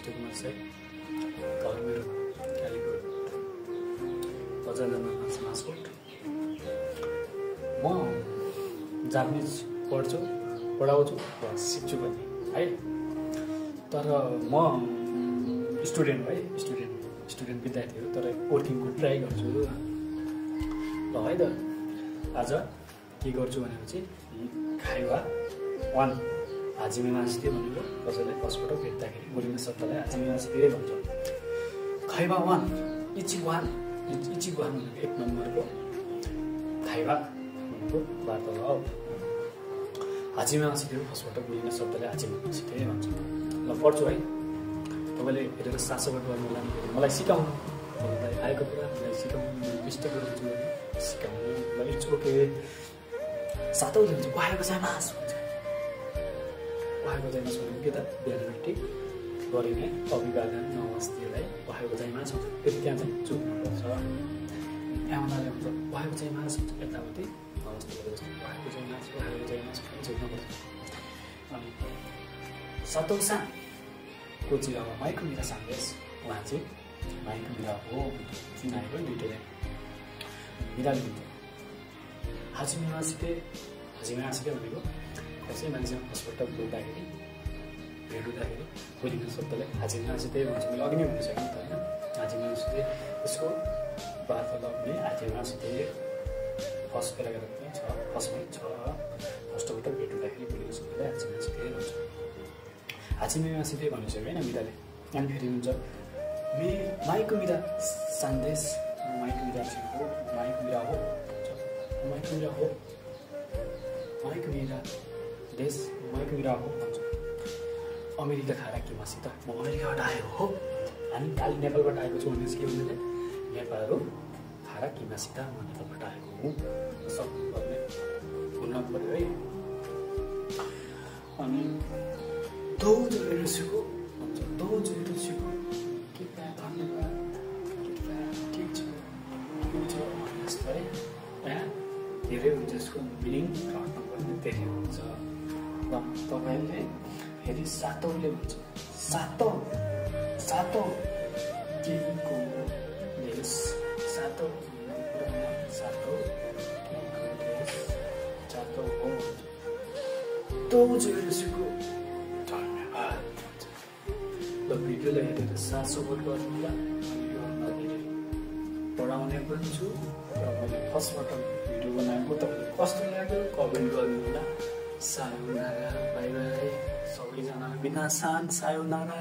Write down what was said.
विष्णु कुमार साई, घर मेरो कालीकोट, बजारमा समाजकोट। म जापानिज पढाउँछु र सिक्छु पनि है। तर म स्टुडेन्ट विद्यार्थी हो, तर वर्किङको ट्राई गर्छु ल है त। आज के गर्छु भनेपछि खाइवा 1 हाजिमे मासिते भनेको कसैलाई फर्स्टपटक भेट्दाखेरि बोलिने शब्दलाई हाजिमे मासिते भन्छ। खाइवा 1 इचिगवान भनेको 1 नम्बरको खाइवा भनेको वार्तालाप। हाजिमे मासिते फर्स्टपटक बोलिने शब्दलाई हाजिमे मासिते भन्छ। ल पढ्छु है, तपाईँले हेरेर सासोबाट गर्नु होला। मलाई सिकाउनु, मलाई आएको कुरा मलाई सिकाउनु, मिस्टेक गर्छु सिकाउनु। ल इट्स ओके। सातौँ दिन चाहिँ वाहेको चाहिँ मास हुन्छ। वाहेको चाहिँ मास भनेको के त? बिहानटी गरिने अभिवादन नमस्तेलाई वाहेको चाहिँ मास हुन्छ। फेरि त्यहाँ चाहिँ चुक्नुपर्छ। आमाले हुन्छ वाहेको चाहिँ मास हुन्छ, यताउति नमस्ते गरेर वाहेको चाहिँ मास चुक्नुपर्छ। अनि सातौँ सानको चाहिँ अब माइक्रो मिरा सन्देश, उहाँ चाहिँ माइक्रो मिरा हो चिनाएको दुइटैले मिराले दिन्छ। हाजिमे मासिते भनेको कसै मान्छेसँग फर्स्टपटक बोल्दाखेरि भेट हुँदाखेरि बोलिने शब्दलाई हाजिमे मासिते भन्छ। मैले अघि नै भनिसकेँ नि त होइन। हाजिमे मासिते यसको वार्तालाप नै हाजिमे मासिते फर्स्ट प्याराग्राफ पनि छ, फर्स्टमै छ। फर्स्टपटक भेट हुँदाखेरि बोलिने शब्दलाई हाजिमे मासिते भन्छ। हाजिमे मासिते भनिसक्यो होइन मिराले। अनि फेरि हुन्छ माइको मिरा सन्देश, माइको मिरा हो, माइको मिरा हो, माइको मिरा हो, माइको मिरा देश, माइको मिरा हो भन्छ। अमेरिका खाएर के मसित म अमेरिकाबाट आएको हो, हामी खालि नेपालबाट आएको छु भनेपछि के हुँदैन? नेपालहरू खाएर के मसित म नेपालबाट आएको हुँ सबैले भुल्नु पऱ्यो है। अनि दोजोसिको भन्छ, दोजोसिको के धन्यवाद ठिक छ जस्तो है। यहाँ धेरै हुन्छ यसको मिनिङ घट्नु पर्ने धेरै हुन्छ। र तपाईँले फेरि सातौँले भन्छ, सातौँ केको देश, सातौँ हो दोजोसिको धन्यवाद। ल भिडियोलाई हेरेर साथ सपोर्ट गर्नु होला। योभन्दा धेरै पढाउने पनि छु र मैले फर्स्टबाट भिडियो बनाएको तपाईँले कस्तो लाग्यो कमेन्ट गर्नु होला। सायोनारा, बाई बाई सबैजना, बिनासान सायोनारा।